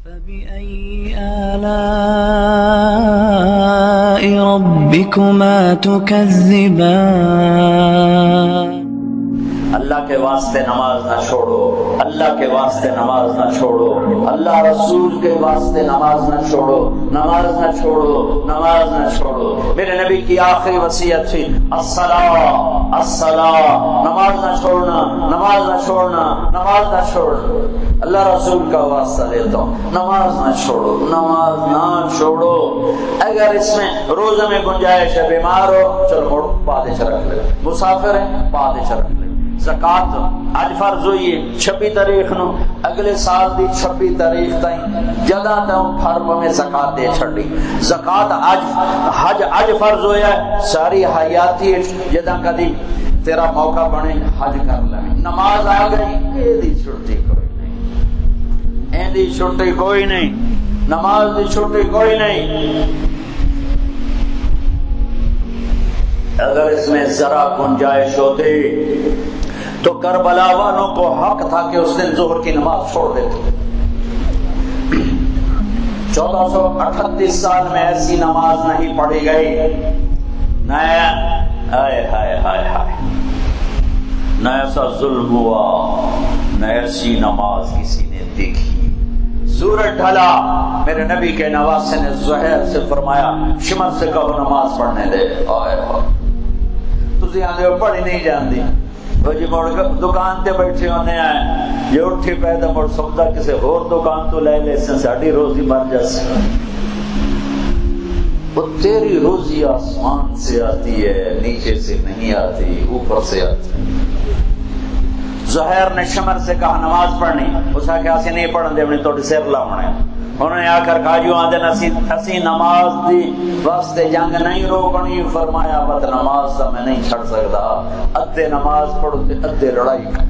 فبأي آلاء ربكما تكذبان اللہ کے واسطے نماز نہ چھوڑو، اللہ کے واسطے نماز نہ چھوڑو، اللہ رسول کے واسطے نماز نہ چھوڑو، نماز نہ چھوڑو، نماز نہ چھوڑو۔ میرے نبی کی آخری وصیت تھی الصلاۃ الصلاۃ، نماز نہ چھوڑنا، نماز نہ چھوڑنا، نماز نہ چھوڑنا۔ اللہ رسول کا واسطہ دیتا ہوں، نماز نہ چھوڑو، نماز نہ چھوڑو۔ اگر اس میں روزے میں گنجائش ہے، بیمار ہو چلو موڑ پادش رکھ لے، مسافر ہے پادش رکھ لے۔ زکات اج فرض ہوئی ہے 26 تاریخ نو، اگلے سال دی 26 تاریخ تائیں جدا تے فرم میں زکات دے چھڑی۔ زکات اج حج اج فرض ہویا ہے، ساری حیاتی جدا کدی تیرا موقع بنے حج کر لے۔ نماز آ گئی، اے دی چھٹی کوئی نہیں، اے دی چھٹی کوئی نہیں، نماز دی چھٹی کوئی نہیں۔ اگر اس میں ذرا گنجائش ہوتی تو کربلا والوں کو حق تھا کہ اس دن ظہر کی نماز چھوڑ دیتے۔ 1438 سال میں ایسی نماز نہیں پڑھی گئی، نہ ایسا ظلم ہوا، نہ ایسی نماز کسی نے دیکھی۔ سورج ڈھلا، میرے نبی کے نواسے نے زہیر سے فرمایا شمر سے کہو نماز پڑھنے دے۔ تسی آندے ہو پڑھی نہیں جاندی، وہ جی موڑ دکان تے بیٹھے ہونے آئے، یہ اٹھی پیدا موڑ سبدا کسی اور دکان تو لے لے سے ساڑی روزی مر جاسی۔ وہ تیری روزی آسمان سے آتی ہے، نیچے سے نہیں آتی، اوپر سے آتی۔ زہیر نے شمر سے کہا نماز پڑھنی، اس نے کہا اسی نہیں پڑھن دے، اپنی توڑی سیر لاؤنے۔ انہوں نے آ کر کہا جو آدھے اسی نماز دی واسطے جنگ نہیں روکنی، فرمایا بت نماز دا میں نہیں چھڑ سکتا، ادھے نماز پڑھو تے ادھے لڑائی کر۔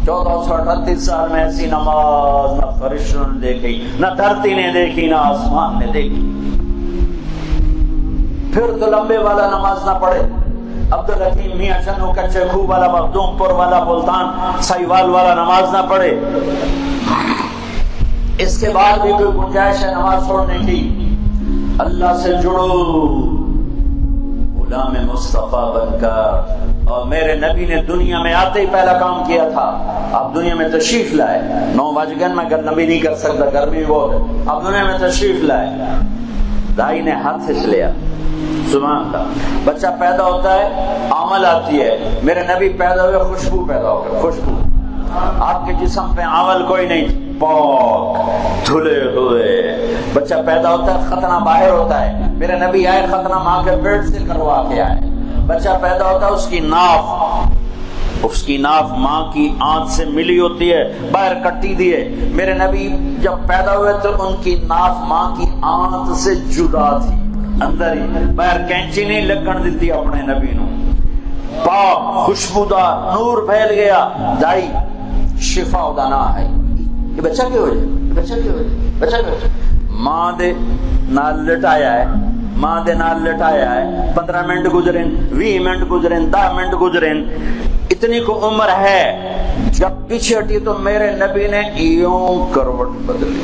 1438 سال میں ایسی نماز نہ فرشتوں نے دیکھی، نہ دھرتی نے دیکھی، نہ آسمان نے دیکھی۔ پھر تو لمبے والا نماز نہ پڑھے، عبدالحکیم میاں چنو کچے کھو والا، مخدوم پور والا، ملتان سائیوال والا نماز نہ پڑھے۔ اس کے بعد بھی کوئی گنجائش ہے نماز چھوڑنے کی؟ اللہ سے جڑو، غلام مصطفیٰ بن کر۔ اور میرے نبی نے دنیا میں آتے ہی پہلا کام کیا تھا، آپ دنیا میں تشریف لائے، 9 بج گئے، میں نبی نہیں کر سکتا، گرمی بہت ہے، آپ دنیا میں تشریف لائے۔ دائی نے ہاتھ سے لیا، سبحان اللہ۔ بچہ پیدا ہوتا ہے، عمل آتی ہے، میرے نبی پیدا ہوئے خوشبو پیدا ہو گئی، خوشبو۔ آپ کے جسم پہ عمل کوئی نہیں، پاک دھلے ہوئے۔ بچہ پیدا ہوتا ہے، ختنہ باہر ہوتا ہے، میرے نبی آئے ختنہ ماں کے پیٹ سے کروا کے آئے۔ بچہ پیدا ہوتا ہے، اس کی ناف ماں کی آنت سے ملی ہوتی ہے، باہر کٹی دیے۔ میرے نبی جب پیدا ہوئے تو ان کی ناف ماں کی آنت سے جدا تھی، اندر ہی، باہر کینچی نہیں لگن دیتی اپنے نبی نو۔ پاک خوشبودار نور پھیل گیا، دائی شفا ادانا ہے۔ یہ بچہ کیوں ہو جائے، بچہ کیوں ہو جائے، بچہ کیوں ہو جائے؟ ماں دے نال لٹایا ہے، ماں دے نال لٹایا ہے، 15 منٹ گزرین، 20 منٹ گزرین، 10 منٹ گزرین، اتنی کو عمر ہے۔ جب پیچھے ہٹی تو میرے نبی نے یوں کروٹ بدلی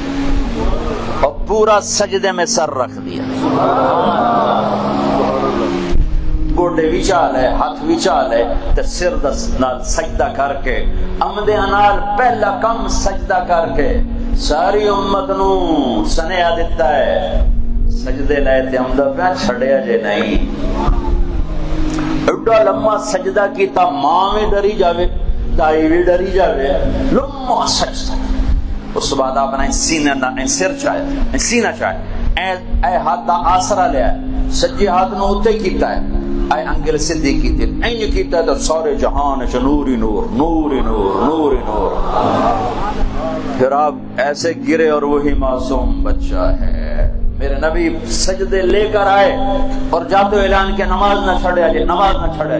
اور پورا سجدے میں سر رکھ دیا۔ گوڈے وچال ہے، ہاتھ وچال ہے، تے سر نال سجدہ کر کے، امدے انال پہلا کم سجدہ کر کے ساری امت نو سنیا دیتا ہے سجدے لائے تے امدہ پہ چھڑیا جے نہیں۔ ایڈا لمحہ سجدہ کیتا، ماں بھی ڈری جاوے، دائی بھی ڈری جاوے، لمحہ سجدہ۔ اس بعد آپ نے سر چاہے، سینہ چاہے، اے ہاتھ دا آسرا لیا ہے، سجی ہاتھ نو اتے کیتا ہے، اے انگل صدی کی دل این کیتا ہے تو سارے جہان چ نوری نور، نوری نور، نوری نور۔ پھر آپ ایسے گرے اور وہی معصوم بچہ ہے۔ میرے نبی سجدے لے کر آئے اور جاتے اعلان کے نماز نہ چھڑے، نماز نہ چھڑے۔